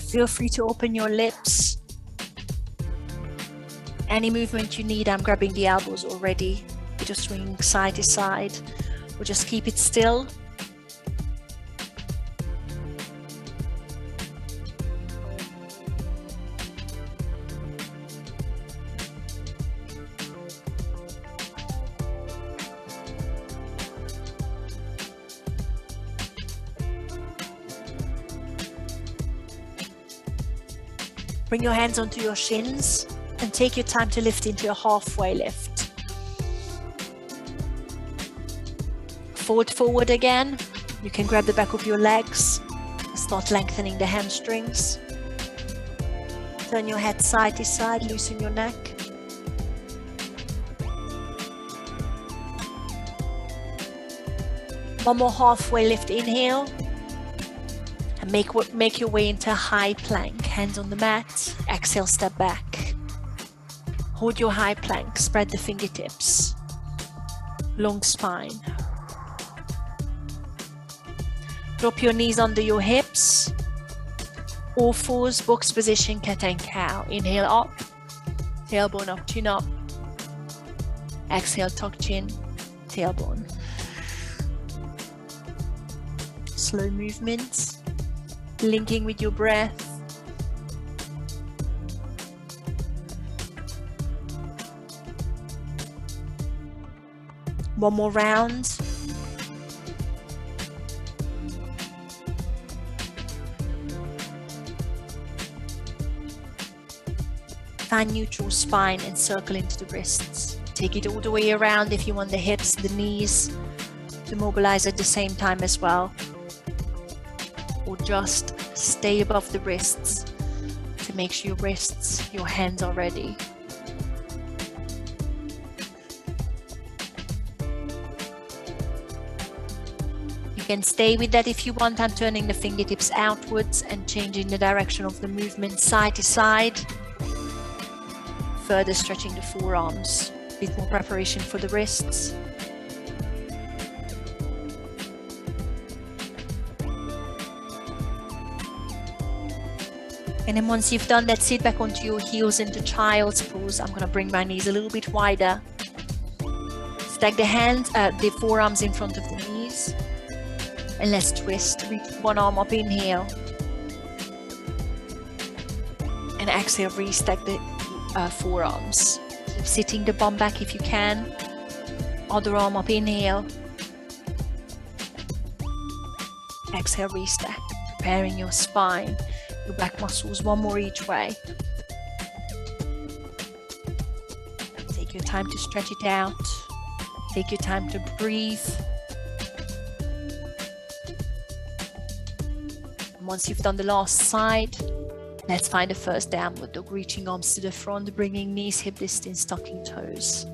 Feel free to open your lips. Any movement you need, I'm grabbing the elbows already. You're just swinging side to side, or just keep it still. Bring your hands onto your shins and take your time to lift into a halfway lift. Fold forward again. You can grab the back of your legs. Start lengthening the hamstrings. Turn your head side to side, loosen your neck. One more halfway lift, inhale. And make your way into a high plank. Hands on the mat. Exhale, step back. Hold your high plank. Spread the fingertips. Long spine. Drop your knees under your hips. All fours, box position, cat and cow. Inhale up. Tailbone up, chin up. Exhale, tuck chin, tailbone. Slow movements. Linking with your breath. One more round. Find neutral spine and circle into the wrists. Take it all the way around if you want the hips, the knees to mobilize at the same time as well. Or just stay above the wrists to make sure your wrists, your hands are ready. You can stay with that if you want. I'm turning the fingertips outwards and changing the direction of the movement side to side. Further stretching the forearms. A bit more preparation for the wrists. And then once you've done that, sit back onto your heels into child's pose. I'm going to bring my knees a little bit wider. Stack the forearms in front of the knees. And let's twist. Reach one arm up, inhale. And exhale, restack the forearms. Keep sitting the bum back if you can. Other arm up, inhale. Exhale, restack. Preparing your spine. Your back muscles, one more each way. Take your time to stretch it out. Take your time to breathe. And once you've done the last side, let's find the first downward dog, reaching arms to the front, bringing knees hip distance, tucking toes.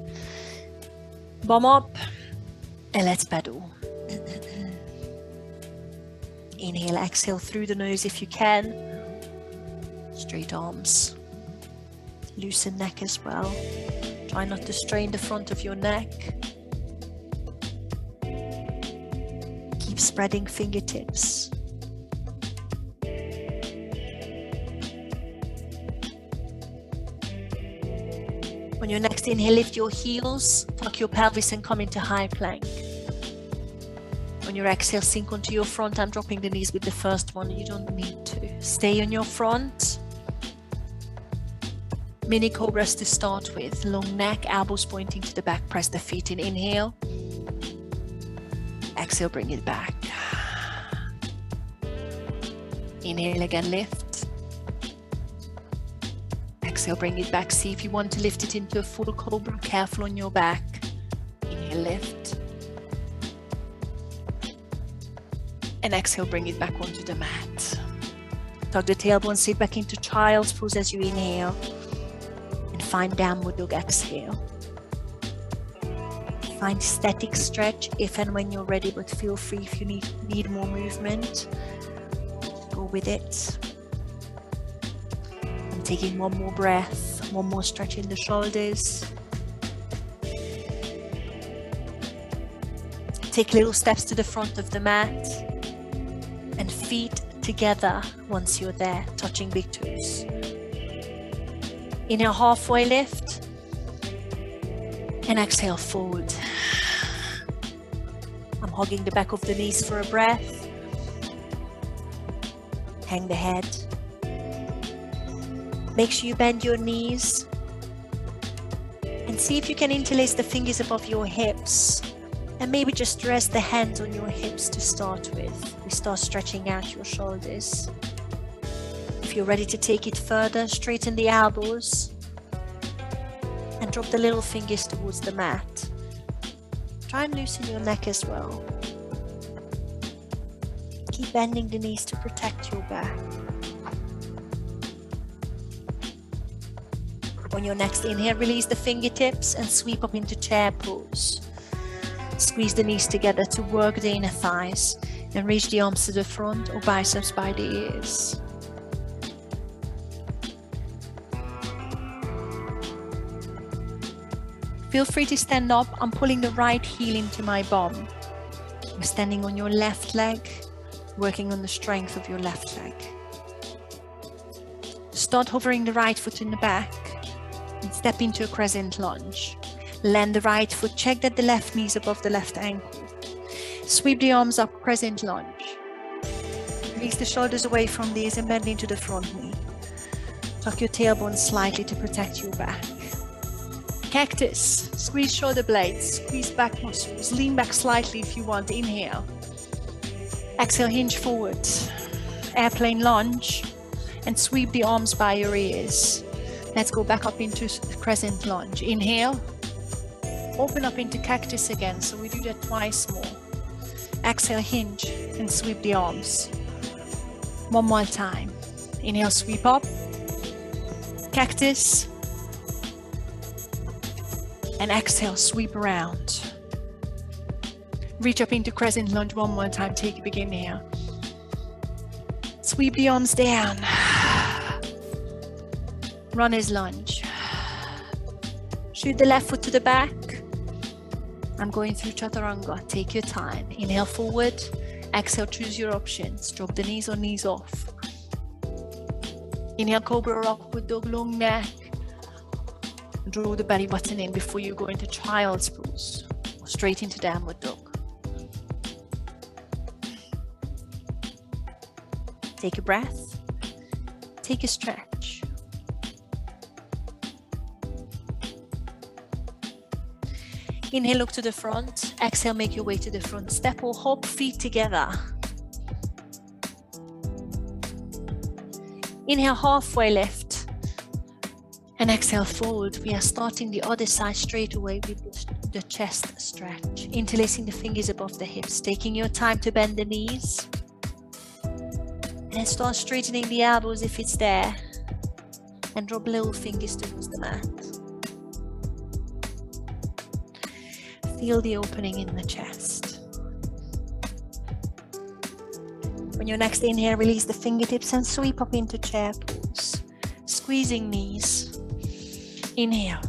Bum up, and let's pedal. Inhale, exhale through the nose if you can. Straight arms. Loosen neck as well. Try not to strain the front of your neck. Keep spreading fingertips. On your next inhale, lift your heels, tuck your pelvis and come into high plank. On your exhale, sink onto your front. I'm dropping the knees with the first one. You don't need to. Stay on your front. Mini cobras to start with. Long neck, elbows pointing to the back. Press the feet in. Inhale. Exhale, bring it back. Inhale again, lift. Exhale, bring it back. See if you want to lift it into a full cobra. Careful on your back. Inhale, lift. And exhale, bring it back onto the mat. Tuck the tailbone, sit back into child's pose as you inhale. And find downward dog, exhale. Find static stretch if and when you're ready, but feel free if you need more movement. Go with it. I'm taking one more breath, one more stretch in the shoulders. Take little steps to the front of the mat. And feet together once you're there, touching big toes. Inhale, halfway lift. And exhale, fold. I'm hugging the back of the knees for a breath. Hang the head. Make sure you bend your knees. And see if you can interlace the fingers above your hips. And maybe just rest the hands on your hips to start with. We start stretching out your shoulders. If you're ready to take it further, straighten the elbows. And drop the little fingers towards the mat. Try and loosen your neck as well. Keep bending the knees to protect your back. On your next inhale, release the fingertips and sweep up into chair pose. Squeeze the knees together to work the inner thighs and reach the arms to the front or biceps by the ears. Feel free to stand up. I'm pulling the right heel into my bum. I'm standing on your left leg, working on the strength of your left leg. Start hovering the right foot in the back and step into a crescent lunge. Land the right foot, check that the left knee is above the left ankle. Sweep the arms up, crescent lunge. Release the shoulders away from these and bend into the front knee. Tuck your tailbone slightly to protect your back. Cactus, squeeze shoulder blades, squeeze back muscles, lean back slightly if you want, inhale. Exhale, hinge forward. Airplane lunge and sweep the arms by your ears. Let's go back up into crescent lunge. Inhale. Open up into cactus again, so we do that twice more. Exhale, hinge and sweep the arms. One more time. Inhale, sweep up. Cactus. And exhale, sweep around. Reach up into crescent lunge one more time. Take a big inhale. Sweep the arms down. Runner's lunge. Shoot the left foot to the back. I'm going through chaturanga. Take your time. Inhale forward. Exhale, choose your options. Drop the knees or knees off. Inhale, cobra upward dog, long neck. Draw the belly button in before you go into child's pose or straight into downward dog. Take a breath. Take a stretch. Inhale, look to the front. Exhale, make your way to the front. Step or hop, feet together. Inhale, halfway lift. And exhale, fold. We are starting the other side straight away with the chest stretch. Interlacing the fingers above the hips. Taking your time to bend the knees. And start straightening the elbows if it's there. And drop little fingers towards the mat. Feel the opening in the chest. On your next inhale, release the fingertips and sweep up into chair pose. Squeezing knees. Inhale.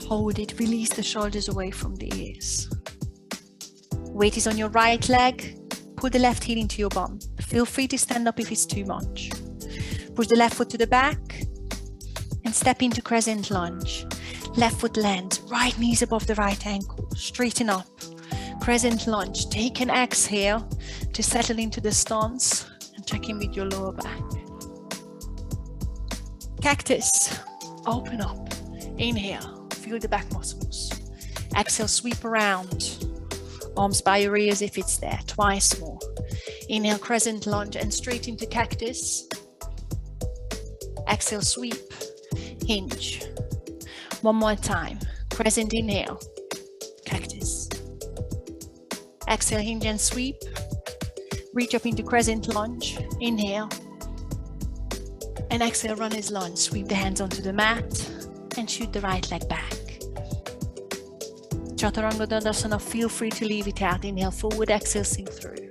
Hold it. Release the shoulders away from the ears. Weight is on your right leg. Pull the left heel into your bum. Feel free to stand up if it's too much. Push the left foot to the back and step into crescent lunge. Left foot lands, right knees above the right ankle. Straighten up. Crescent lunge. Take an exhale to settle into the stance and check in with your lower back. Cactus. Open up. Inhale. Feel the back muscles. Exhale, sweep around. Arms by your ears if it's there. Twice more. Inhale, crescent lunge and straight into cactus. Exhale, sweep. Hinge. One more time. Crescent inhale. Cactus. Exhale, hinge and sweep. Reach up into crescent lunge. Inhale. And exhale, runner's lunge. Sweep the hands onto the mat and shoot the right leg back. Chaturanga Dandasana, feel free to leave it out. Inhale forward, exhale, sink through.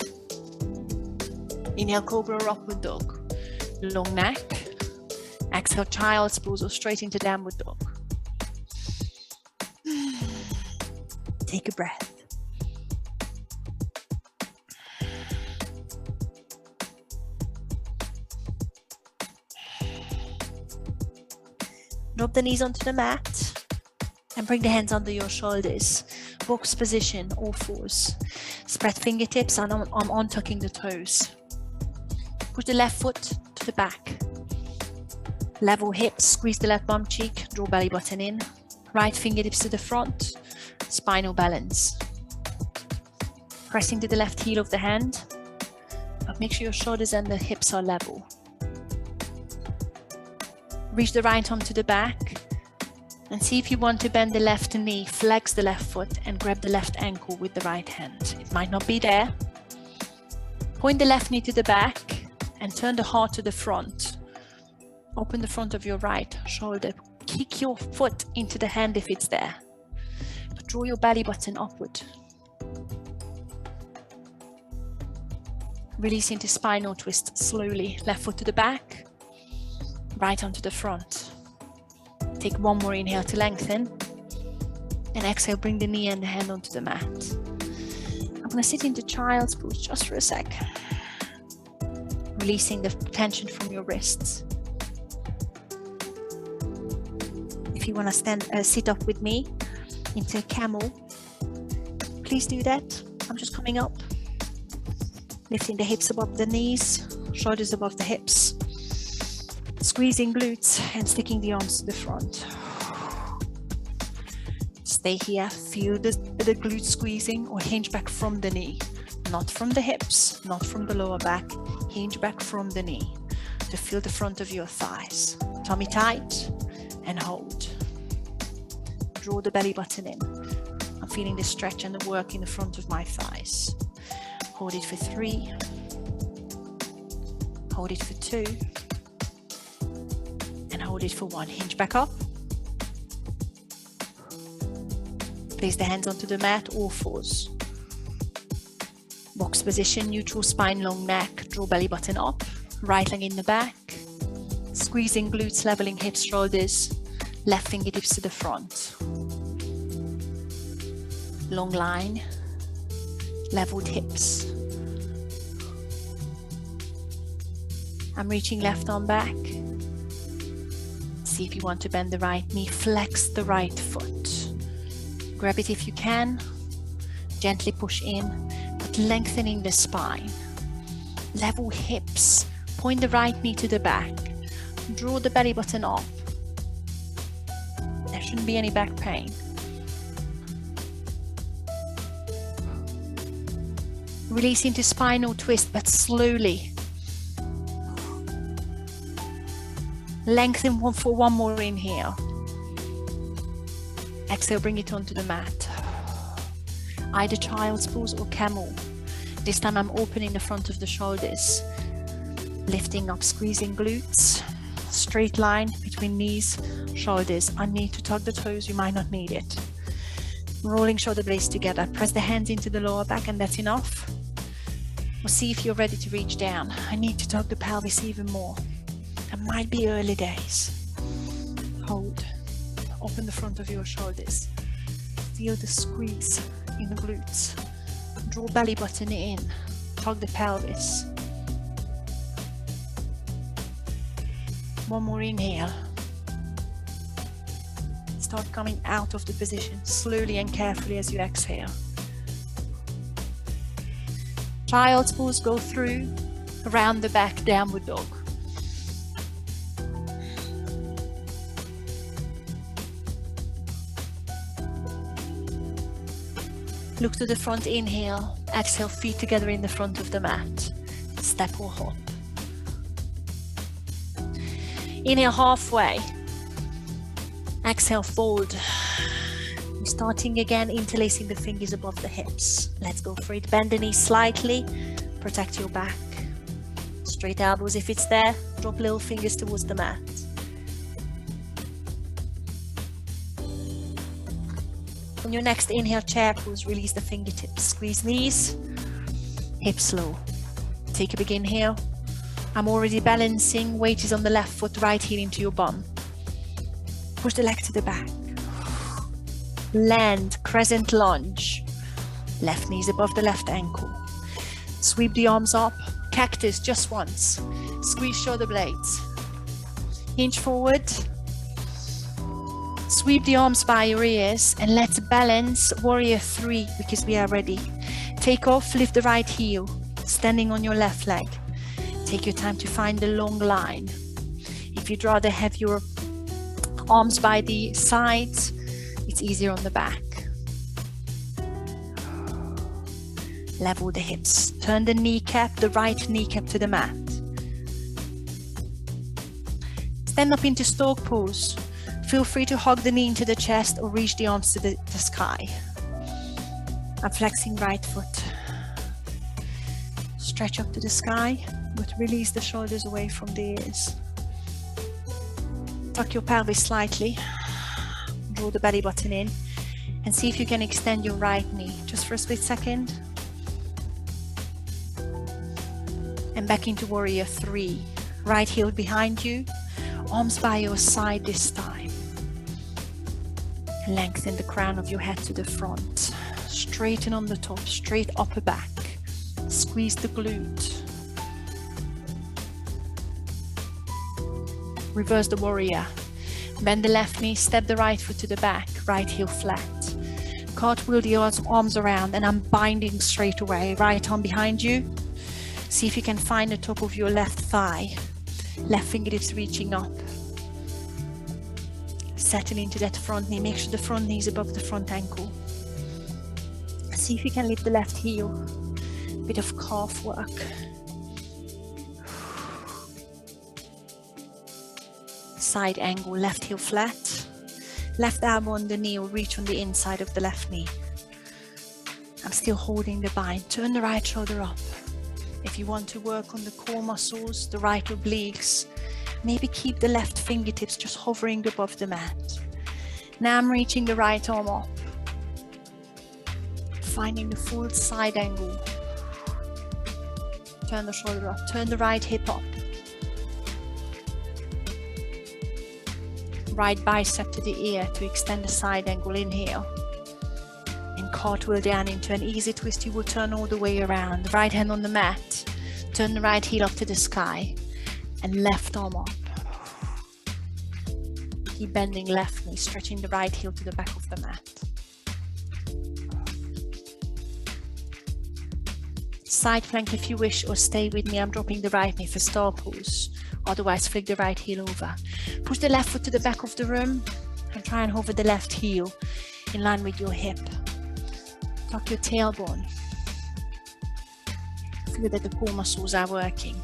Inhale, cobra or upward dog. Long neck. Exhale, child's pose or straight into downward dog. Take a breath. Drop the knees onto the mat and bring the hands under your shoulders. Box position, all fours. Spread fingertips and I'm untucking the toes. Push the left foot to the back. Level hips, squeeze the left bum cheek, draw belly button in. Right fingertips to the front, spinal balance. Pressing to the left heel of the hand, but make sure your shoulders and the hips are level. Reach the right arm to the back and see if you want to bend the left knee, flex the left foot and grab the left ankle with the right hand. It might not be there. Point the left knee to the back and turn the heart to the front. Open the front of your right shoulder. Kick your foot into the hand if it's there. But draw your belly button upward. Release into spinal twist slowly. Left foot to the back, right arm to the front. Take one more inhale to lengthen. And exhale, bring the knee and the hand onto the mat. I'm going to sit into child's pose just for a sec. Releasing the tension from your wrists. If you want to sit up with me into a camel, please do that. I'm just coming up. Lifting the hips above the knees, shoulders above the hips. Squeezing glutes and sticking the arms to the front. Stay here, feel the glute squeezing or hinge back from the knee. Not from the hips, not from the lower back. Hinge back from the knee to feel the front of your thighs. Tummy tight and hold. Draw the belly button in. I'm feeling the stretch and the work in the front of my thighs. Hold it for 3. Hold it for 2. And hold it for 1. Hinge back up. Place the hands onto the mat, all fours. Box position, neutral spine, long neck. Draw belly button up. Right leg in the back. Squeezing glutes, leveling hips, shoulders. Left fingertips to the front. Long line. Leveled hips. I'm reaching left arm back. See if you want to bend the right knee. Flex the right foot. Grab it if you can. Gently push in, but lengthening the spine. Level hips. Point the right knee to the back. Draw the belly button up. There shouldn't be any back pain. Release into spinal twist, but slowly. Lengthen for one more inhale. Exhale, bring it onto the mat. Either child's pose or camel. This time I'm opening the front of the shoulders. Lifting up, squeezing glutes. Straight line between knees, shoulders. I need to tug the toes, you might not need it. Rolling shoulder blades together. Press the hands into the lower back and that's enough. We'll see if you're ready to reach down. I need to tug the pelvis even more. It might be early days. Hold. Open the front of your shoulders. Feel the squeeze in the glutes. Draw belly button in. Tug the pelvis. One more inhale. Start coming out of the position slowly and carefully as you exhale. Child's pose, go through, around the back, downward dog. Look to the front, inhale, exhale, feet together in the front of the mat. Step or hop. Inhale halfway. Exhale, fold. We're starting again, interlacing the fingers above the hips. Let's go for it. Bend the knees slightly. Protect your back. Straight elbows if it's there. Drop little fingers towards the mat. On your next inhale, chair pose, release the fingertips. Squeeze knees. Hips low. Take a big inhale. I'm already balancing. Weight is on the left foot, right heel into your bum. Push the leg to the back. Land, crescent lunge. Left knees above the left ankle. Sweep the arms up. Cactus just once. Squeeze shoulder blades. Hinge forward. Sweep the arms by your ears and let's balance warrior 3 because we are ready. Take off, lift the right heel, standing on your left leg. Take your time to find the long line. If you'd rather have your arms by the sides, it's easier on the back. Level the hips. Turn the kneecap, the right kneecap to the mat. Stand up into stork pose. Feel free to hug the knee into the chest or reach the arms to the sky. I'm flexing right foot. Stretch up to the sky, but release the shoulders away from the ears. Tuck your pelvis slightly. Draw the belly button in and see if you can extend your right knee just for a split second. And back into warrior 3. Right heel behind you, arms by your side this time. Lengthen the crown of your head to the front. Straighten on the top, straight upper back. Squeeze the glute. Reverse the warrior. Bend the left knee, step the right foot to the back, right heel flat. Cartwheel the arms around and I'm binding straight away. Right arm behind you. See if you can find the top of your left thigh. Left fingertips reaching up. Settle into that front knee. Make sure the front knee is above the front ankle. See if you can lift the left heel. Bit of calf work. Side angle, left heel flat. Left elbow on the knee or reach on the inside of the left knee. I'm still holding the bind. Turn the right shoulder up. If you want to work on the core muscles, the right obliques, maybe keep the left fingertips just hovering above the mat. Now I'm reaching the right arm up. Finding the full side angle. Turn the shoulder up. Turn the right hip up. Right bicep to the ear to extend the side angle. Inhale. And cartwheel down into an easy twist. You will turn all the way around. Right hand on the mat. Turn the right heel up to the sky. And left arm up. Keep bending left knee, stretching the right heel to the back of the mat. Side plank if you wish, or stay with me. I'm dropping the right knee for star pose. Otherwise, flick the right heel over. Push the left foot to the back of the room and try and hover the left heel in line with your hip. Tuck your tailbone. Feel that the core muscles are working.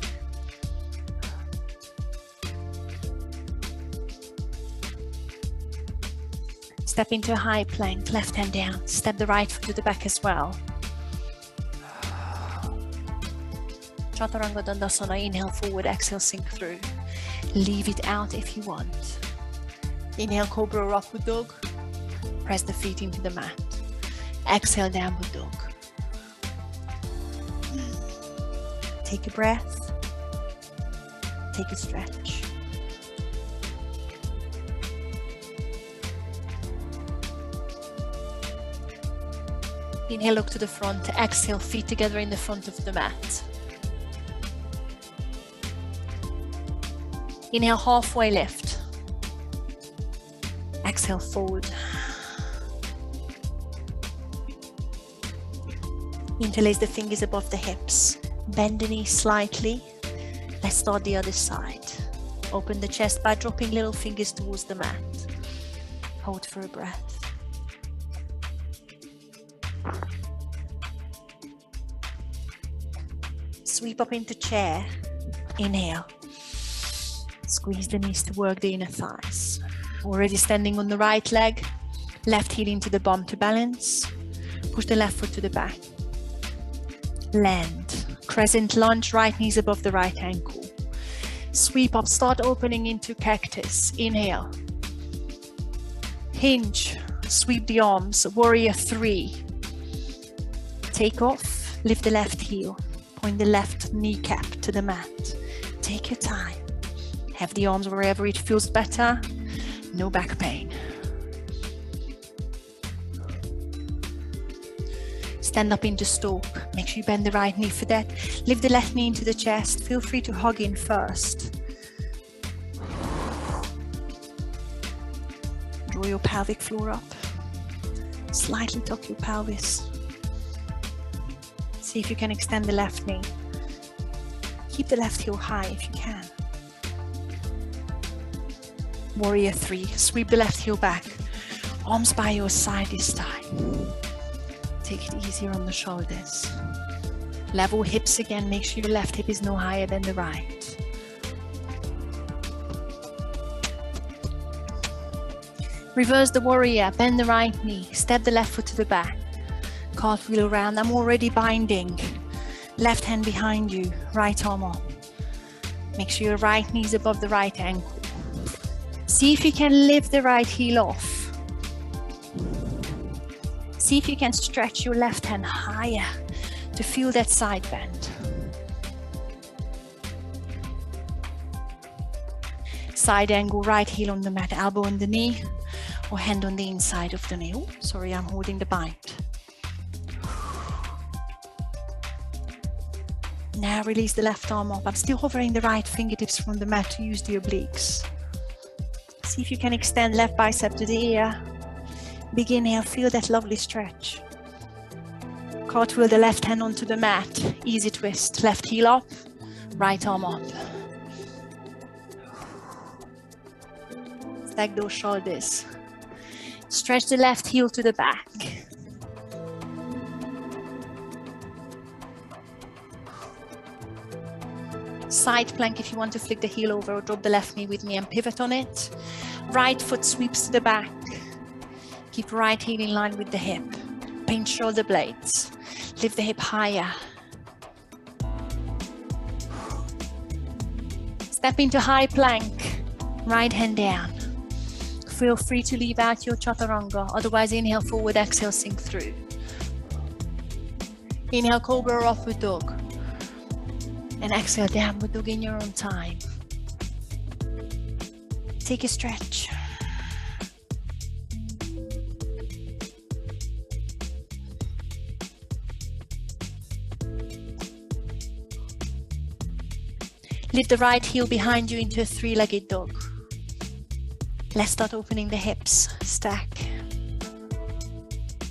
Step into a high plank, left hand down. Step the right foot to the back as well. Chaturanga Dandasana, inhale forward, exhale, sink through. Leave it out if you want. Inhale, Cobra or Upward Dog. Press the feet into the mat. Exhale, Downward Dog. Take a breath. Take a stretch. Inhale, look to the front. Exhale, feet together in the front of the mat. Inhale, halfway lift. Exhale, forward. Interlace the fingers above the hips. Bend the knees slightly. Let's start the other side. Open the chest by dropping little fingers towards the mat. Hold for a breath. Sweep up into chair. Inhale. Squeeze the knees to work the inner thighs. Already standing on the right leg. Left heel into the bum to balance. Push the left foot to the back. Land. Crescent lunge, right knees above the right ankle. Sweep up, start opening into cactus. Inhale. Hinge. Sweep the arms. Warrior 3. Take off. Lift the left heel. Point the left kneecap to the mat. Take your time. Have the arms wherever it feels better. No back pain. Stand up into stalk. Make sure you bend the right knee for that. Lift the left knee into the chest. Feel free to hug in first. Draw your pelvic floor up. Slightly tuck your pelvis. See if you can extend the left knee. Keep the left heel high if you can. Warrior 3. Sweep the left heel back. Arms by your side this time. Take it easier on the shoulders. Level hips again. Make sure your left hip is no higher than the right. Reverse the warrior. Bend the right knee. Step the left foot to the back. Cartwheel around. I'm already binding. Left hand behind you. Right arm up. Make sure your right knee is above the right ankle. See if you can lift the right heel off. See if you can stretch your left hand higher to feel that side bend. Side angle, right heel on the mat, elbow on the knee, or hand on the inside of the knee. Oh, sorry, I'm holding the bind. Now release the left arm up. I'm still hovering the right fingertips from the mat to use the obliques. See if you can extend left bicep to the ear. Big inhale, feel that lovely stretch. Cartwheel the left hand onto the mat. Easy twist. Left heel up, right arm up. Stack those shoulders. Stretch the left heel to the back. Side plank if you want to flick the heel over, or drop the left knee with me and pivot on it. Right foot sweeps to the back. Keep right heel in line with the hip. Pinch shoulder blades. Lift the hip higher. Step into high plank. Right hand down. Feel free to leave out your chaturanga. Otherwise, inhale forward, exhale, sink through. Inhale, cobra or upward dog. And exhale, downward dog in your own time. Take a stretch. Lift the right heel behind you into a three-legged dog. Let's start opening the hips. Stack.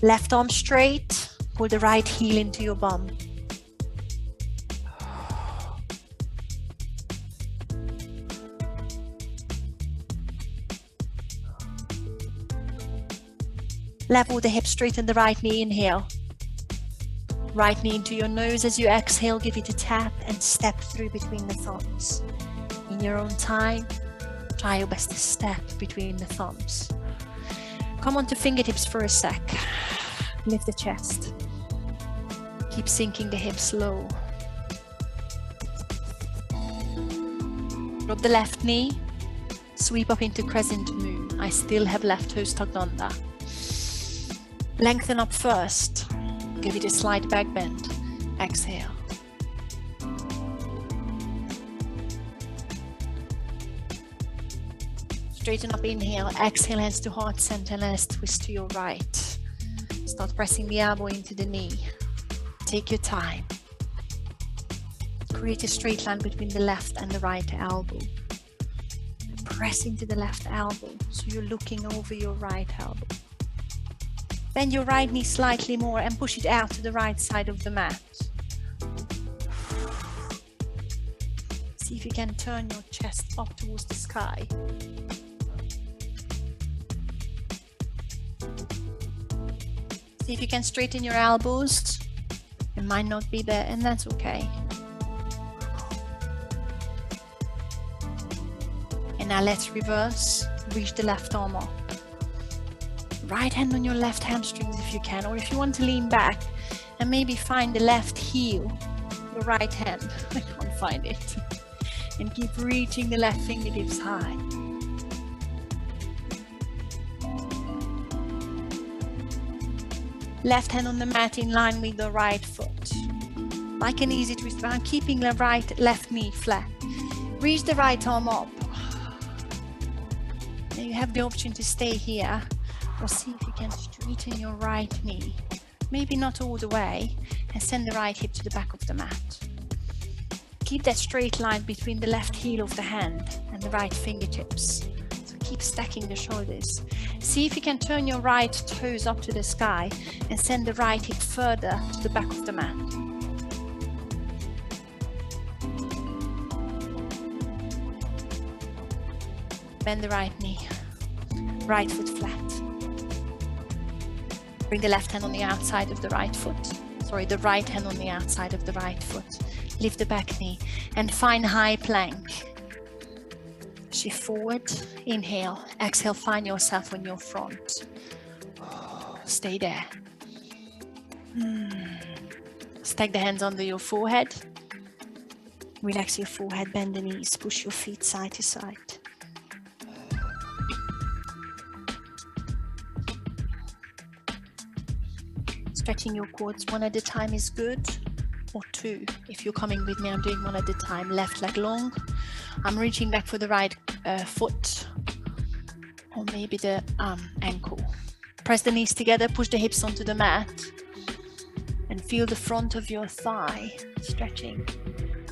Left arm straight. Pull the right heel into your bum. Level the hip, straighten the right knee, inhale. Right knee into your nose as you exhale, give it a tap and step through between the thumbs. In your own time, try your best to step between the thumbs. Come onto fingertips for a sec. Lift the chest. Keep sinking the hips low. Drop the left knee, sweep up into crescent moon. I still have left toes tucked under. Lengthen up first. Give it a slight back bend. Exhale. Straighten up, inhale. Exhale, hands to heart center, and let's twist to your right. Start pressing the elbow into the knee. Take your time. Create a straight line between the left and the right elbow. Press into the left elbow, so you're looking over your right elbow. Bend your right knee slightly more and push it out to the right side of the mat. See if you can turn your chest up towards the sky. See if you can straighten your elbows. It might not be there, and that's okay. And now let's reverse. Reach the left arm up. Right hand on your left hamstrings if you can, or if you want to lean back and maybe find the left heel, your right hand. I can't find it. And keep reaching the left fingertips high. Left hand on the mat in line with the right foot. Like an easy twist, but I'm keeping the left knee flat. Reach the right arm up. Now you have the option to stay here, or see if you can straighten your right knee. Maybe not all the way, and send the right hip to the back of the mat. Keep that straight line between the left heel of the hand and the right fingertips. So Keep stacking the shoulders. See if you can turn your right toes up to the sky and send the right hip further to the back of the mat. Bend the right knee, right foot flat. Bring the left hand on the outside of the right foot. Sorry, the right hand on the outside of the right foot. Lift the back knee and find high plank. Shift forward, inhale, exhale, find yourself on your front. Stay there. Stack the hands under your forehead. Relax your forehead, bend the knees, push your feet side to side. Stretching your quads one at a time is good, or two. If you're coming with me, I'm doing one at a time. Left leg long. I'm reaching back for the right foot, or maybe the ankle. Press the knees together, push the hips onto the mat, and feel the front of your thigh stretching.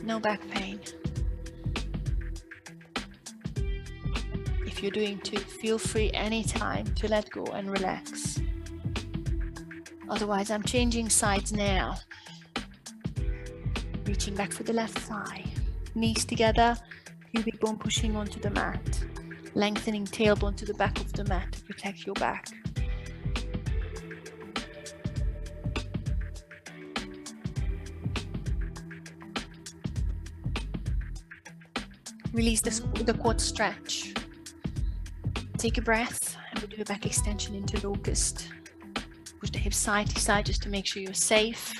No back pain. If you're doing two, feel free anytime to let go and relax. Otherwise, I'm changing sides now. Reaching back for the left thigh. Knees together, pubic bone pushing onto the mat. Lengthening tailbone to the back of the mat to protect your back. Release the quad stretch. Take a breath and we do a back extension into locust. Push the hips side to side just to make sure you're safe.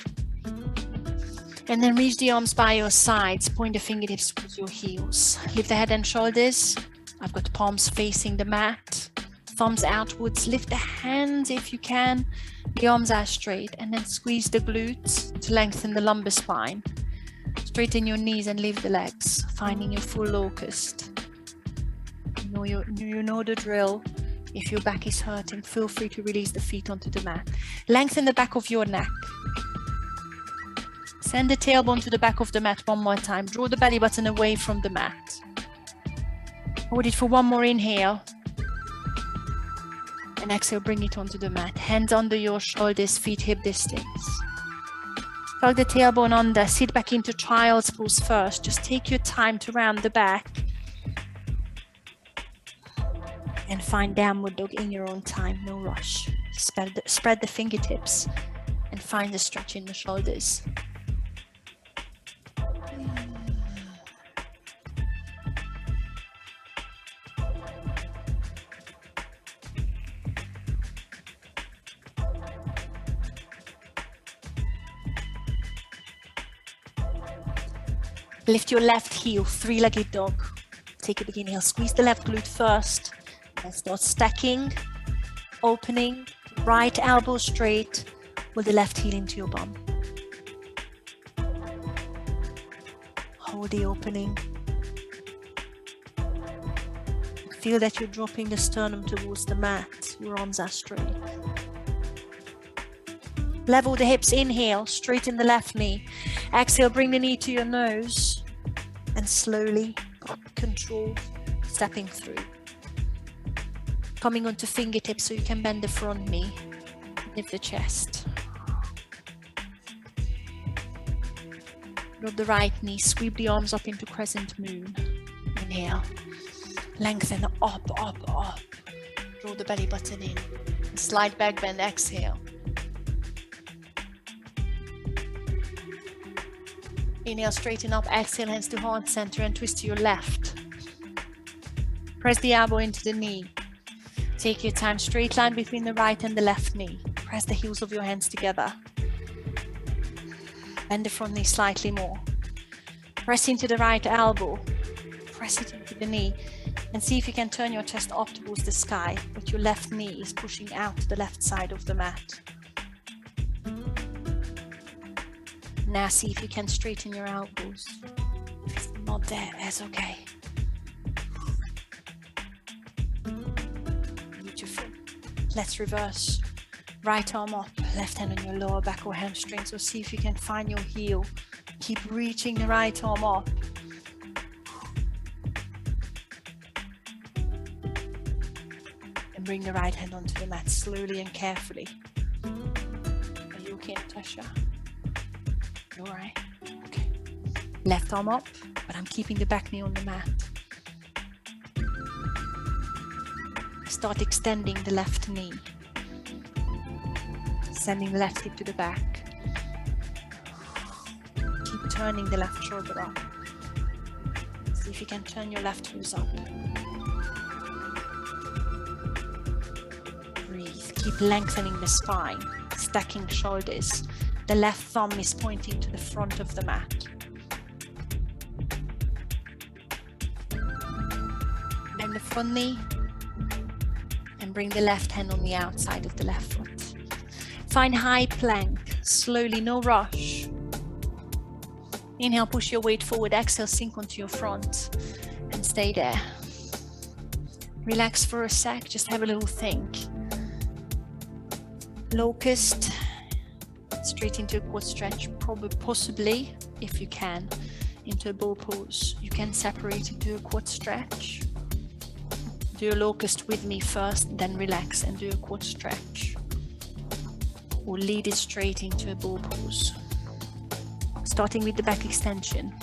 And then reach the arms by your sides. Point the fingertips towards your heels. Lift the head and shoulders. I've got the palms facing the mat. Thumbs outwards. Lift the hands if you can. The arms are straight. And then squeeze the glutes to lengthen the lumbar spine. Straighten your knees and lift the legs, finding your full locust. You know the drill. If your back is hurting, feel free to release the feet onto the mat. Lengthen the back of your neck. Send the tailbone to the back of the mat one more time. Draw the belly button away from the mat. Hold it for one more inhale. And exhale, bring it onto the mat. Hands under your shoulders, feet hip distance. Tug the tailbone under, sit back into child's pose first. Just take your time to round the back. And find downward dog in your own time, no rush. Spread the fingertips and find the stretch in the shoulders. Lift your left heel, three-legged dog. Take a big inhale, squeeze the left glute first. And start stacking, opening, right elbow straight with the left heel into your bum. Hold the opening. Feel that you're dropping the sternum towards the mat. Your arms are straight. Level the hips, inhale, straighten the left knee. Exhale, bring the knee to your nose and slowly, control, stepping through. Coming onto fingertips so you can bend the front knee, lift the chest. Drop the right knee, sweep the arms up into crescent moon. Inhale, lengthen up, up, up. Draw the belly button in. Slide back, bend, exhale. Inhale, straighten up, exhale, hands to heart center and twist to your left. Press the elbow into the knee. Take your time, straight line between the right and the left knee. Press the heels of your hands together. Bend the front knee slightly more. Press into the right elbow. Press it into the knee. And see if you can turn your chest up towards the sky, but your left knee is pushing out to the left side of the mat. Now see if you can straighten your elbows. If it's not there, that's okay. Beautiful. Let's reverse. Right arm up, left hand on your lower back or hamstring. So see if you can find your heel. Keep reaching the right arm up. bring the right hand onto the mat slowly and carefully. Are you okay, Natasha? You all right? Okay. Left arm up, but I'm keeping the back knee on the mat. Start extending the left knee. Sending the left hip to the back. Keep turning the left shoulder up. See if you can turn your left toes up. Breathe. Keep lengthening the spine, stacking shoulders. The left thumb is pointing to the front of the mat. Bend the front knee and bring the left hand on the outside of the left foot. Find high plank, slowly, no rush. Inhale, push your weight forward. Exhale, sink onto your front and stay there. Relax for a sec, just have a little think. Locust, straight into a quad stretch, probably, possibly, if you can, into a bow pose. You can separate into a quad stretch. Do a locust with me first, then relax and do a quad stretch. Or lead it straight into a bow pose. Starting with the back extension.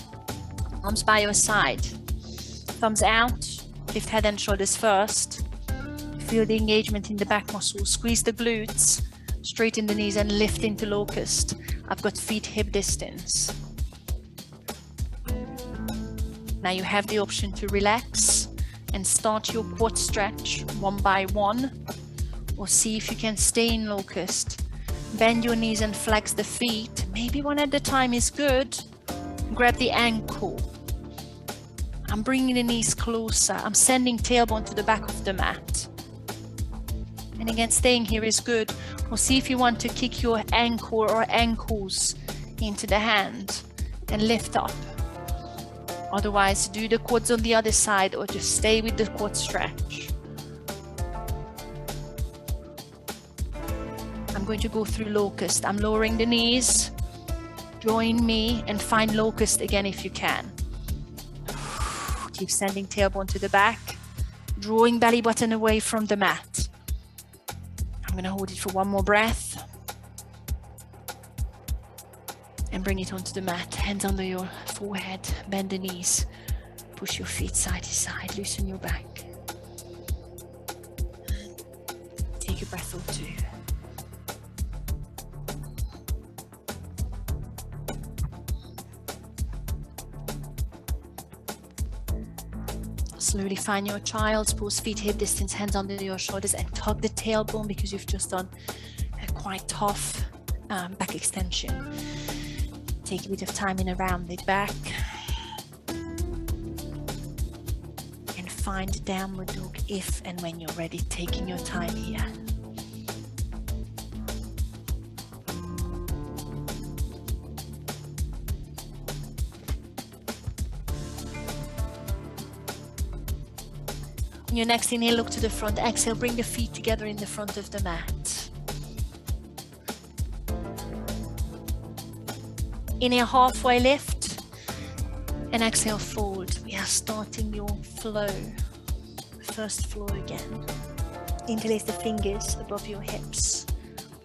Arms by your side. Thumbs out. Lift head and shoulders first. Feel the engagement in the back muscles. Squeeze the glutes. Straighten the knees and lift into locust. I've got feet hip distance. Now you have the option to relax and start your quad stretch one by one, or see if you can stay in locust. Bend your knees and flex the feet. Maybe one at a time is good. Grab the ankle. I'm bringing the knees closer. I'm sending tailbone to the back of the mat. And again, staying here is good. Or see if you want to kick your ankle or ankles into the hand and lift up. Otherwise, do the quads on the other side or just stay with the quad stretch. I'm going to go through locust. I'm lowering the knees. Join me and find locust again if you can. Keep sending tailbone to the back. Drawing belly button away from the mat. I'm going to hold it for one more breath. And bring it onto the mat. Hands under your forehead. Bend the knees. Push your feet side to side. Loosen your back. Take a breath or two. Slowly find your child's pose, feet hip distance, hands under your shoulders, and tug the tailbone because you've just done a quite tough back extension. Take a bit of time in a rounded back. And find downward dog if and when you're ready, taking your time here. On your next inhale, look to the front. Exhale, bring the feet together in the front of the mat. Inhale, halfway lift. And exhale, fold. We are starting your flow. First flow again. Interlace the fingers above your hips.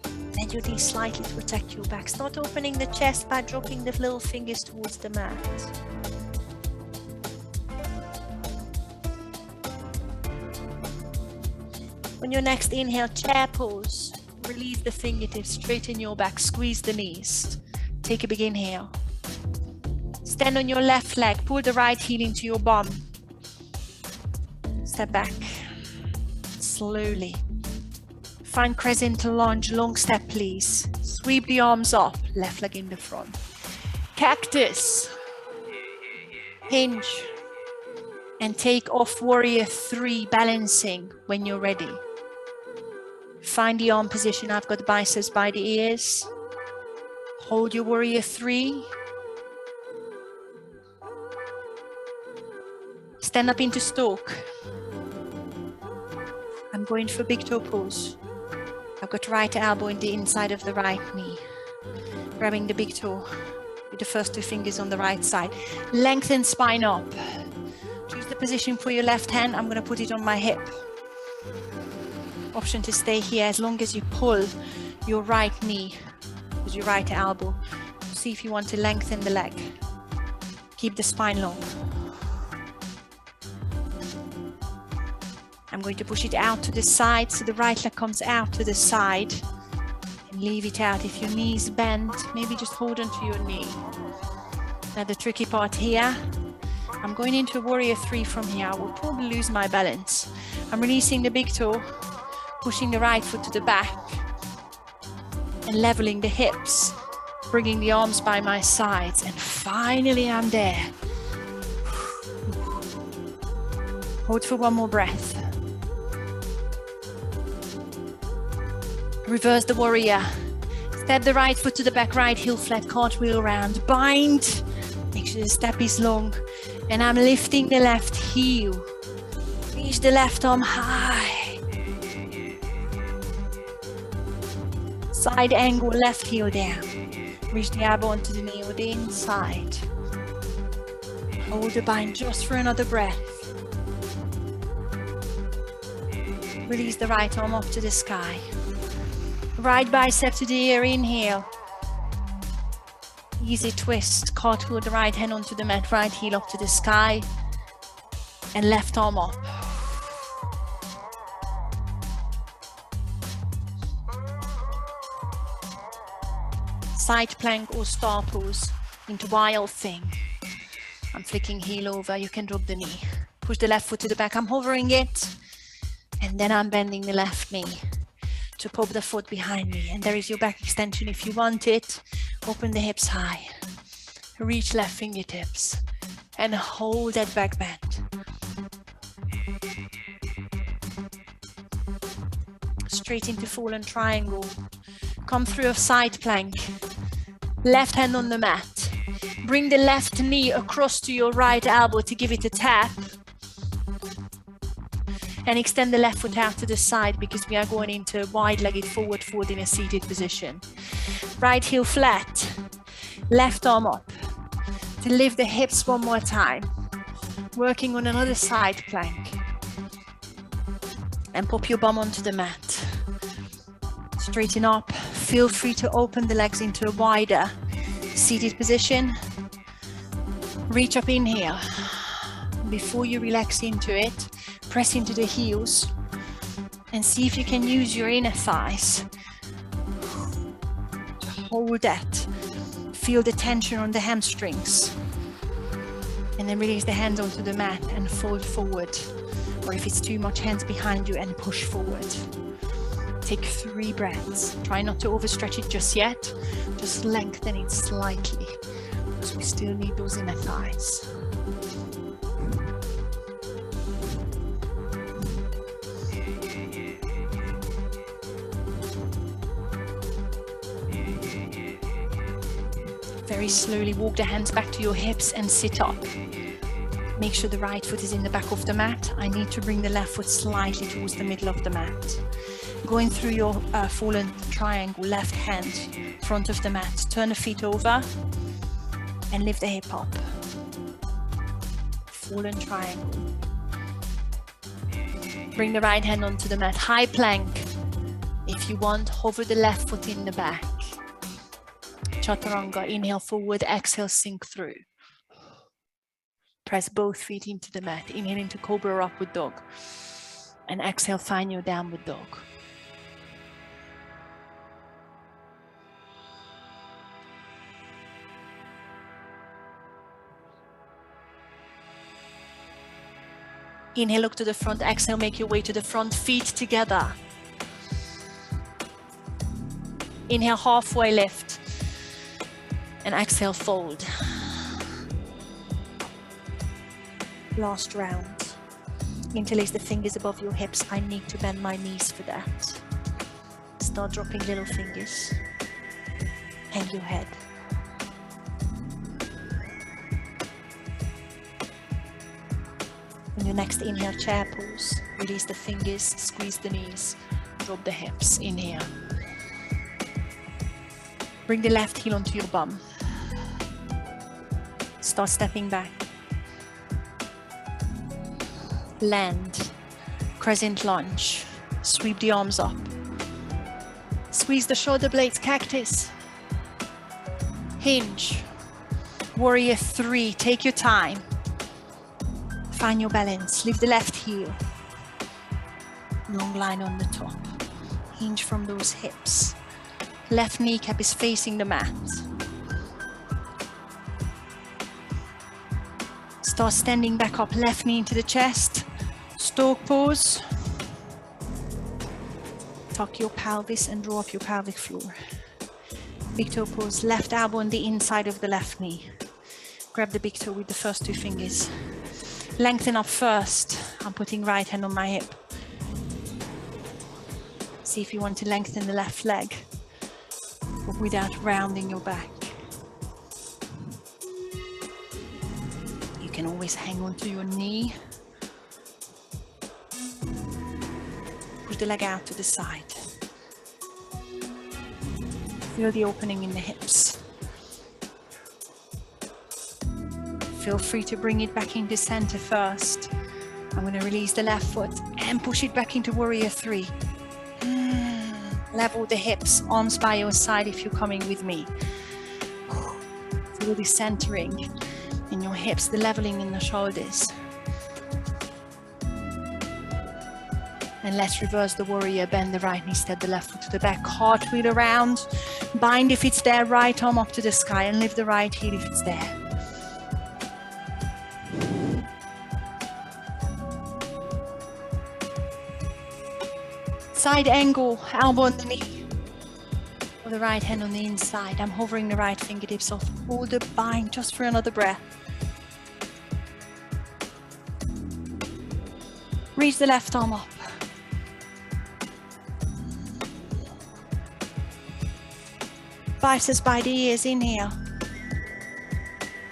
Bend your knees slightly to protect your back. Start opening the chest by dropping the little fingers towards the mat. On your next inhale, chair pose. Release the fingertips, straighten your back, squeeze the knees. Take a big inhale. Stand on your left leg, pull the right heel into your bum. Step back, slowly. Find crescent lunge, long step please. Sweep the arms up, left leg in the front. Cactus. Hinge. And take off warrior 3, balancing when you're ready. Find the arm position. I've got the biceps by the ears. Hold your warrior 3. Stand up into stalk. I'm going for big toe pose. I've got right elbow in the inside of the right knee. Grabbing the big toe with the first 2 fingers on the right side. Lengthen spine up. Choose the position for your left hand. I'm going to put it on my hip. option to stay here as long as you pull your right knee with your right elbow. See if you want to lengthen the leg. Keep the spine long. I'm going to push it out to the side so the right leg comes out to the side, and leave it out. If your knee is bent, maybe just hold onto your knee. Now the tricky part here, I'm going into a warrior 3 from here. I will probably lose my balance. I'm releasing the big toe, pushing the right foot to the back and leveling the hips, bringing the arms by my sides, and finally I'm there. Hold for one more breath. Reverse the warrior. Step the right foot to the back, right heel flat, cartwheel around, bind. Make sure the step is long. And I'm lifting the left heel. Reach the left arm high. Side angle, left heel down. Reach the elbow onto the knee or the inside. Hold the bind just for another breath. Release the right arm up to the sky. Right bicep to the ear, inhale. Easy twist, cartwheel the right hand onto the mat, right heel up to the sky, and left arm up. Side plank or star pose into wild thing. I'm flicking heel over, you can drop the knee. Push the left foot to the back, I'm hovering it, and then I'm bending the left knee to pop the foot behind me, and there is your back extension if you want it. Open the hips high, reach left fingertips, and hold that back bend. Straight into fallen triangle. Come through a side plank, left hand on the mat. Bring the left knee across to your right elbow to give it a tap. And extend the left foot out to the side because we are going into a wide-legged forward fold in a seated position. Right heel flat, left arm up. To lift the hips one more time. Working on another side plank. And pop your bum onto the mat. Straighten up. Feel free to open the legs into a wider seated position. Reach up, inhale. Before you relax into it, press into the heels and see if you can use your inner thighs to hold that. Feel the tension on the hamstrings. And then release the hands onto the mat and fold forward. Or if it's too much, hands behind you and push forward. Take 3 breaths. Try not to overstretch it just yet. Just lengthen it slightly because we still need those inner thighs. Very slowly walk the hands back to your hips and sit up. Make sure the right foot is in the back of the mat. I need to bring the left foot slightly towards the middle of the mat. Going through your fallen triangle, left hand, front of the mat. Turn the feet over and lift the hip up. Fallen triangle. Bring the right hand onto the mat. High plank. If you want, hover the left foot in the back. Chaturanga, inhale forward, exhale, sink through. Press both feet into the mat. Inhale into Cobra or Upward Dog. And exhale, find your Downward Dog. Inhale, look to the front. Exhale, make your way to the front. Feet together. Inhale, halfway lift. And exhale, fold. Last round. Interlace the fingers above your hips. I need to bend my knees for that. Start dropping little fingers. Hang your head. On your next inhale, chair pose. Release the fingers, squeeze the knees, drop the hips. Inhale. Bring the left heel onto your bum. Start stepping back. Land. Crescent lunge. Sweep the arms up. Squeeze the shoulder blades, cactus. Hinge. Warrior 3, take your time. Find your balance. Lift the left heel. Long line on the top. Hinge from those hips. Left kneecap is facing the mat. Start standing back up, left knee into the chest. Stork pose. Tuck your pelvis and draw up your pelvic floor. Big toe pose, left elbow on the inside of the left knee. Grab the big toe with the first 2 fingers. Lengthen up first. I'm putting right hand on my hip. See if you want to lengthen the left leg, but without rounding your back. You can always hang on to your knee. Push the leg out to the side. Feel the opening in the hips. Feel free to bring it back into center first. I'm going to release the left foot and push it back into Warrior 3. Level the hips, arms by your side if you're coming with me. Feel the centering in your hips, the leveling in the shoulders. And let's reverse the warrior. Bend the right knee, step the left foot to the back, cartwheel around. Bind if it's there, right arm up to the sky, and lift the right heel if it's there. Side angle, elbow on the knee. Or the right hand on the inside. I'm hovering the right fingertips off. Hold the bind just for another breath. Reach the left arm up. Biceps by the ears, inhale.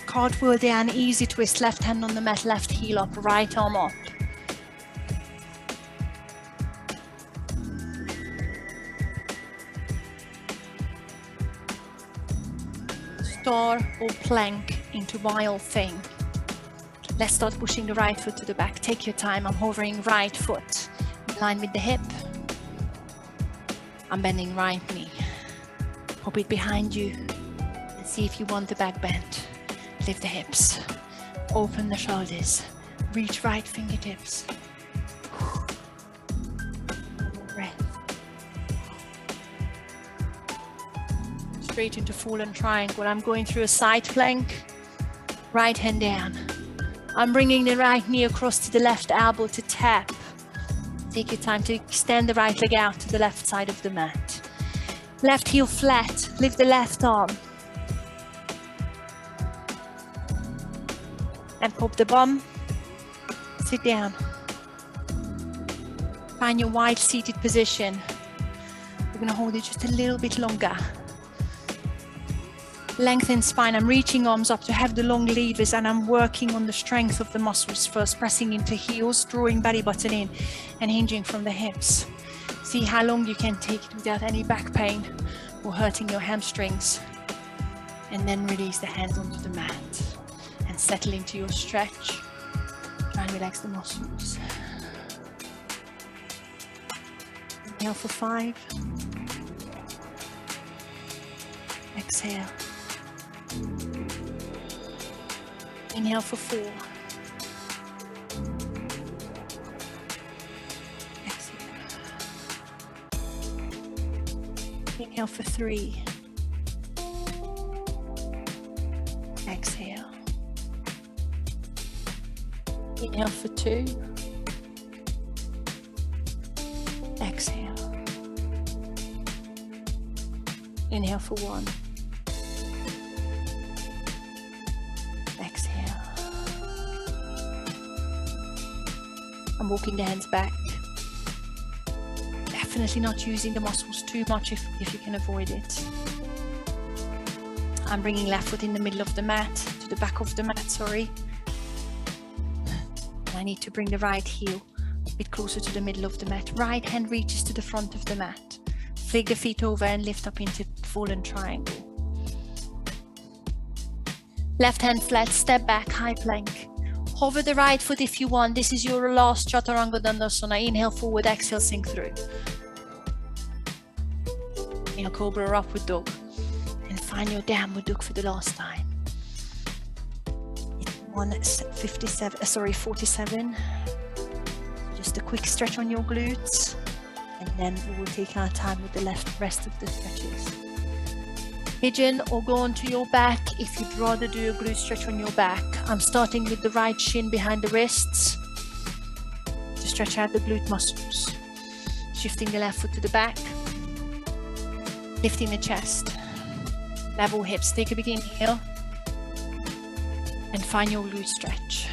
Cartwheel down, easy twist, left hand on the mat, left heel up, right arm up. Star or plank into wild thing. Let's start pushing the right foot to the back. Take your time. I'm hovering right foot in line with the hip. I'm bending right knee. Hop it behind you and see if you want the back bend. Lift the hips. Open the shoulders. Reach right fingertips. Breath. Straight into fallen triangle. I'm going through a side plank. Right hand down. I'm bringing the right knee across to the left elbow to tap. Take your time to extend the right leg out to the left side of the mat. Left heel flat, lift the left arm. And pop the bum. Sit down. Find your wide seated position. We're going to hold it just a little bit longer. Lengthen spine. I'm reaching arms up to have the long levers, and I'm working on the strength of the muscles first, pressing into heels, drawing belly button in and hinging from the hips. See how long you can take it without any back pain or hurting your hamstrings. And then release the hands onto the mat and settle into your stretch. Try and relax the muscles. Inhale for 5. Exhale. Inhale for 4. Exhale. Inhale for 3. Exhale. Inhale for 2. Exhale. Inhale for 1. Exhale. I'm walking the hands back. Definitely not using the muscles too much if you can avoid it. I'm bringing left foot in the middle of the mat, to the back of the mat, sorry. I need to bring the right heel a bit closer to the middle of the mat. Right hand reaches to the front of the mat. Flick the feet over and lift up into fallen triangle. Left hand flat, step back, high plank. Hover the right foot if you want. This is your last Chaturanga Dandasana. Inhale forward, exhale, sink through. Inhale, Cobra Upward Dog. And find your Downward Dog for the last time. It's 47. Just a quick stretch on your glutes. And then we will take our time with the rest of the stretches. Pigeon or go onto your back if you'd rather do a glute stretch on your back. I'm starting with the right shin behind the wrists to stretch out the glute muscles. Shifting the left foot to the back. Lifting the chest. Level hips. Take a big inhale. And find your glute stretch.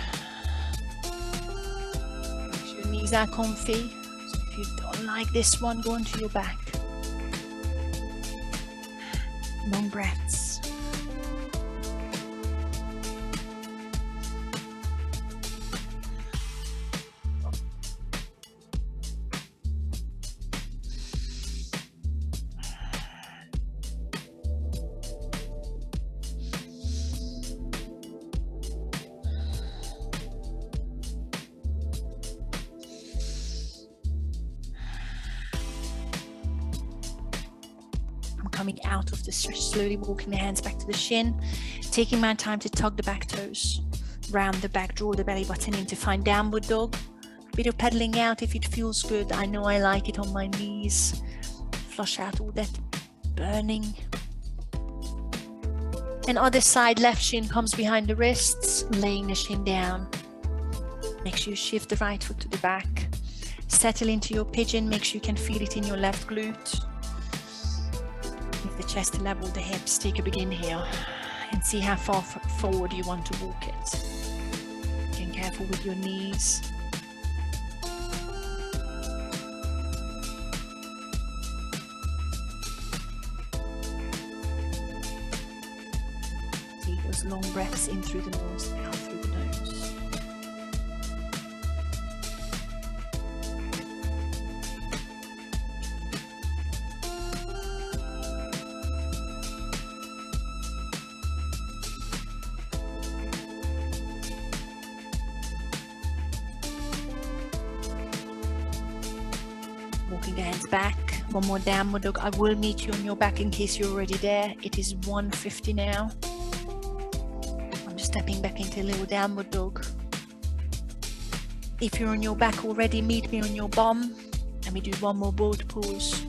Make sure your knees are comfy. So if you don't like this one, go onto your back. Long breaths. Coming out of the stretch, slowly walking the hands back to the shin, taking my time to tug the back toes, round the back, draw the belly button in to find Downward Dog. Bit of pedaling out if it feels good. I know I like it on my knees. Flush out all that burning. And other side, left shin comes behind the wrists, laying the shin down. Make sure you shift the right foot to the back. Settle into your pigeon. Make sure you can feel it in your left glute. The chest level, the hips. Take a big inhale and see how far forward you want to walk it. Getting careful with your knees. Take those long breaths in through the nose, out through the nose. Walking the hands back. One more Downward Dog. I will meet you on your back in case you're already there. It is 1:50 now. I'm just stepping back into a little Downward Dog. If you're on your back already, meet me on your bum. Let me do one more boat pose.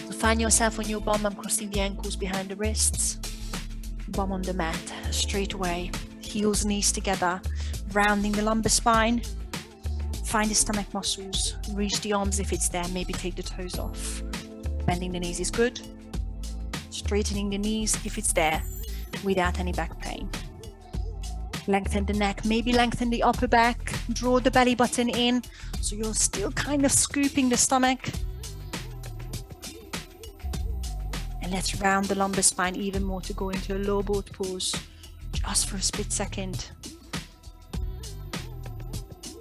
So find yourself on your bum. I'm crossing the ankles behind the wrists. Bum on the mat. Straight away. Heels, knees together. Rounding the lumbar spine. Find the stomach muscles, reach the arms if it's there, maybe take the toes off. Bending the knees is good. Straightening the knees if it's there, without any back pain. Lengthen the neck, maybe lengthen the upper back, draw the belly button in, so you're still kind of scooping the stomach. And let's round the lumbar spine even more to go into a low boat pose, just for a split second.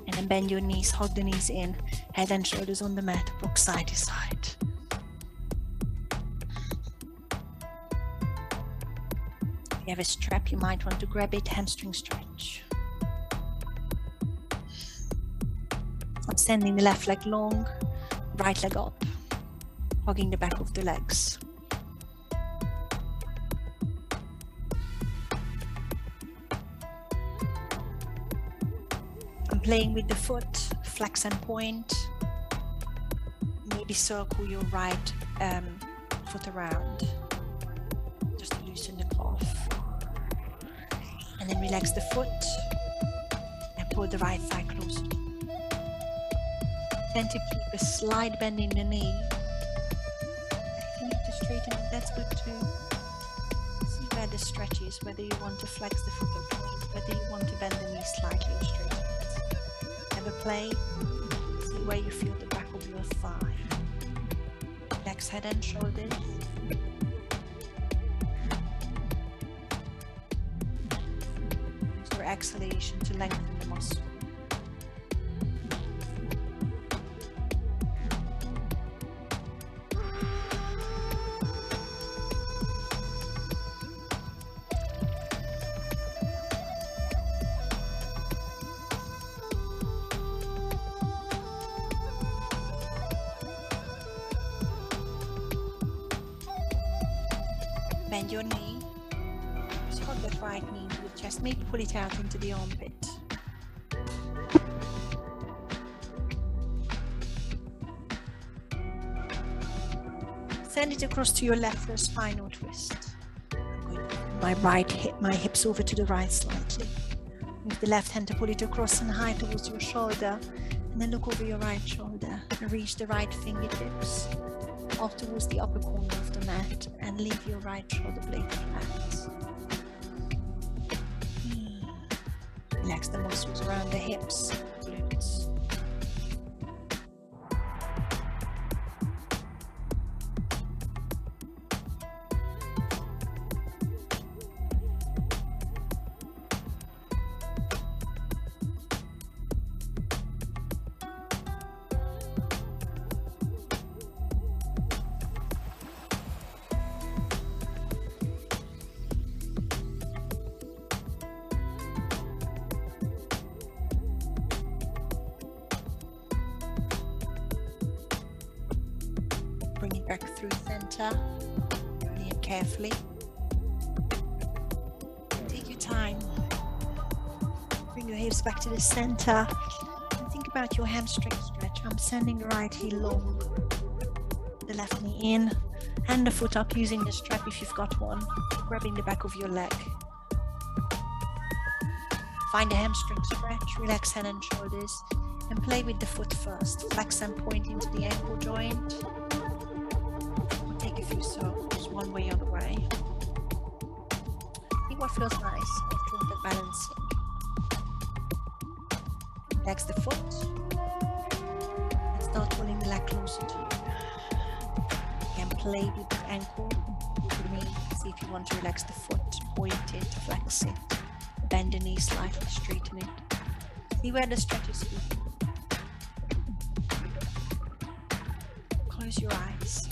And then bend your knees, hug the knees in, head and shoulders on the mat, rock side to side. If you have a strap, you might want to grab it, hamstring stretch. I'm sending the left leg long, right leg up, hugging the back of the legs. Playing with the foot, flex and point. Maybe circle your right foot around, just to loosen the calf. And then relax the foot and pull the right thigh closer. Tend to keep a slight bend in the knee. If you need to straighten it, that's good too. See where the stretch is, whether you want to flex the foot or point, whether you want to bend the knee slightly or straighten it. Play, see where you feel the back of your thigh. Relax head and shoulders. Use your exhalation to lengthen the muscle. Bend your knee. Just hold that right knee to your chest. Maybe pull it out into the armpit. Send it across to your left for a spinal twist. I'm going to put my hips over to the right slightly. Use the left hand to pull it across and high towards your shoulder, and then look over your right shoulder and reach the right fingertips off towards the upper corner of the mat and leave your right shoulder blade flat. Relax the muscles around the hips, glutes. Bring it back through center, slowly and carefully. Take your time. Bring your hips back to the center and think about your hamstring stretch. I'm sending the right heel long, the left knee in, and the foot up using the strap if you've got one, grabbing the back of your leg. Find a hamstring stretch, relax head and shoulders, and play with the foot first. Flex and point into the ankle joint. Take a few circles, one way or the way. See what feels nice after all the balancing. Relax the foot and start pulling the leg closer to you. You can play with the ankle, with the knee. See if you want to relax the foot, point it, flex it, bend the knee slightly, straighten it. See where the stretch is good. Close your eyes.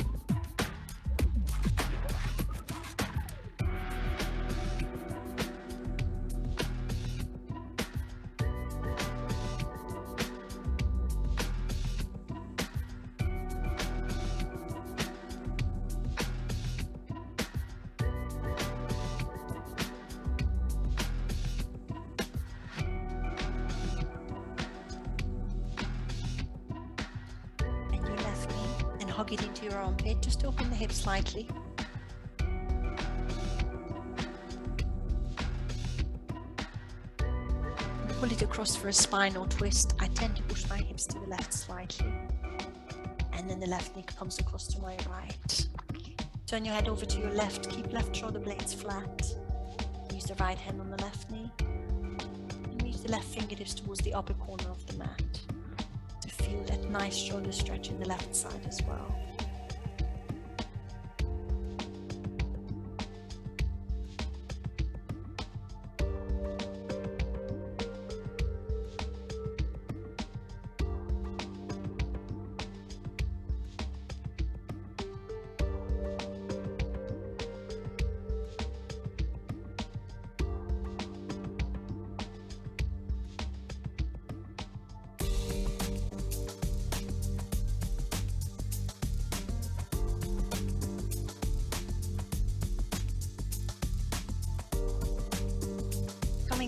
Hug it into your armpit, just open the hips slightly. Pull it across for a spinal twist. I tend to push my hips to the left slightly. And then the left knee comes across to my right. Turn your head over to your left, keep left shoulder blades flat. Use the right hand on the left knee. And reach the left fingertips towards the upper corner of the mat. Feel that nice shoulder stretch in the left side as well.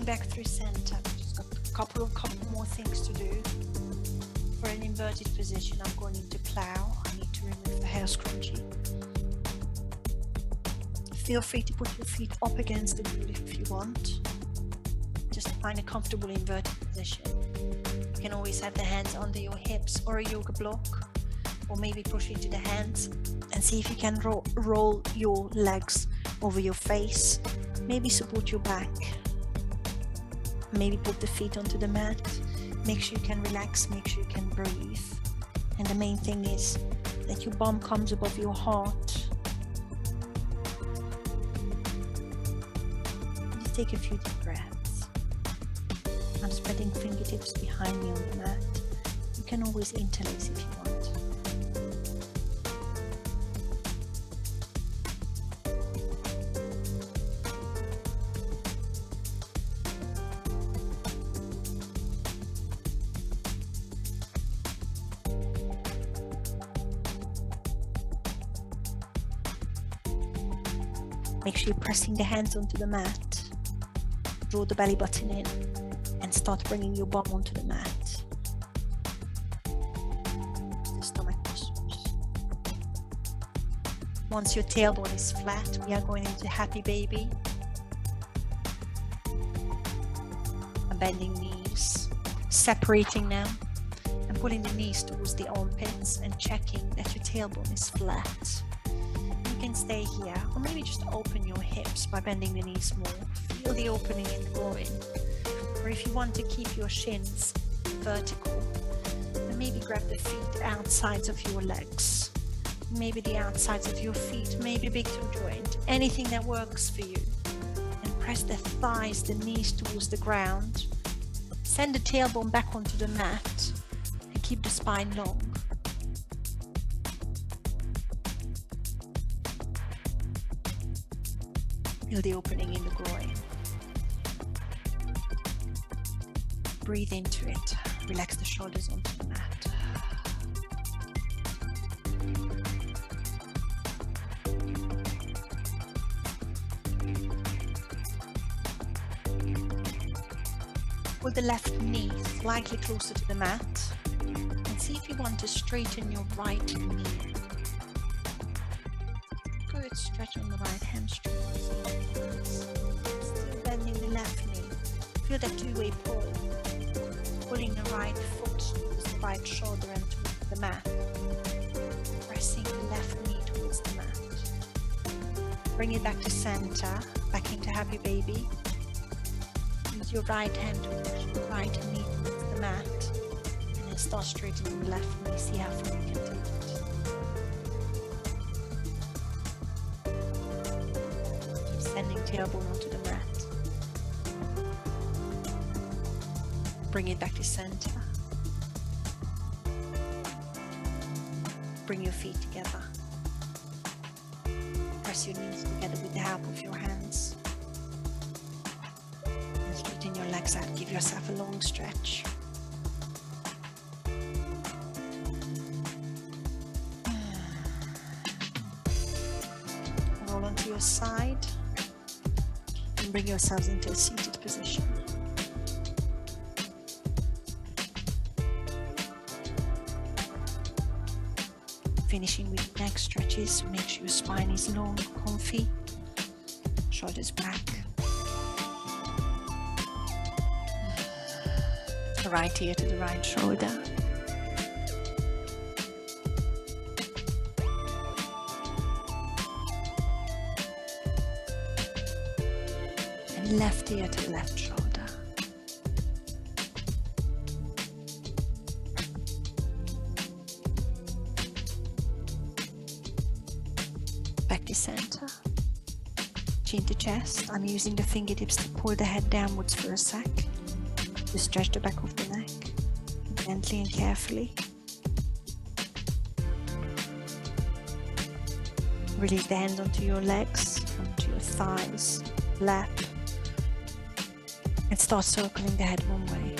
Back through center. Just got a couple more things to do. For an inverted position, I'm going into plow. I need to remove the hair scrunchie. Feel free to put your feet up against the wall if you want. Just find a comfortable inverted position. You can always have the hands under your hips or a yoga block, or maybe push into the hands and see if you can roll your legs over your face. Maybe support your back. Maybe put the feet onto the mat. Make sure you can relax, make sure you can breathe. And the main thing is that your bum comes above your heart. Just take a few deep breaths. I'm spreading fingertips behind me on the mat. You can always interlace if you want. Make sure you're pressing the hands onto the mat. Draw the belly button in and start bringing your bum onto the mat. Stomach muscles. Once your tailbone is flat, we are going into happy baby. And bending knees, separating them, and pulling the knees towards the armpits and checking that your tailbone is flat. You can stay here, or maybe just open your hips by bending the knees more. Feel the opening in the groin. Or if you want to keep your shins vertical, then maybe grab the feet outsides of your legs. Maybe the outsides of your feet, maybe big toe joint, anything that works for you. And press the thighs, the knees towards the ground. Send the tailbone back onto the mat and keep the spine long. Feel the opening in the groin. Breathe into it. Relax the shoulders onto the mat. Pull the left knee slightly closer to the mat and see if you want to straighten your right knee. Good stretch on the right hamstring. Still bending the left knee. Feel that two-way pull. Pulling the right foot towards the right shoulder and towards the mat. Pressing the left knee towards the mat. Bring it back to center, back into happy baby. Use your right hand towards your right knee towards the mat. And then start straightening the left knee. See how far you can take it. Keep sending tailbone onto the mat. Bring it back to center. Bring your feet together. Press your knees together with the help of your hands. And straighten your legs out. Give yourself a long stretch. Roll onto your side. And bring yourselves into a seated position. Finishing with neck stretches, so make sure your spine is long, comfy, shoulders back. The right ear to the right shoulder. And left ear to the left shoulder. Back to center. Chin to chest. I'm using the fingertips to pull the head downwards for a sec. To stretch the back of the neck. Gently and carefully. Release the hands onto your legs, onto your thighs, lap. And start circling the head one way.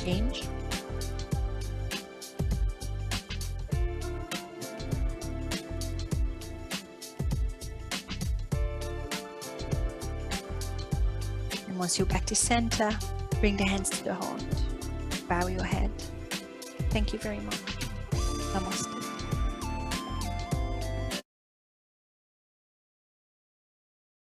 Change. And once you're back to center, bring the hands to the heart. Bow your head. Thank you very much. Namaste.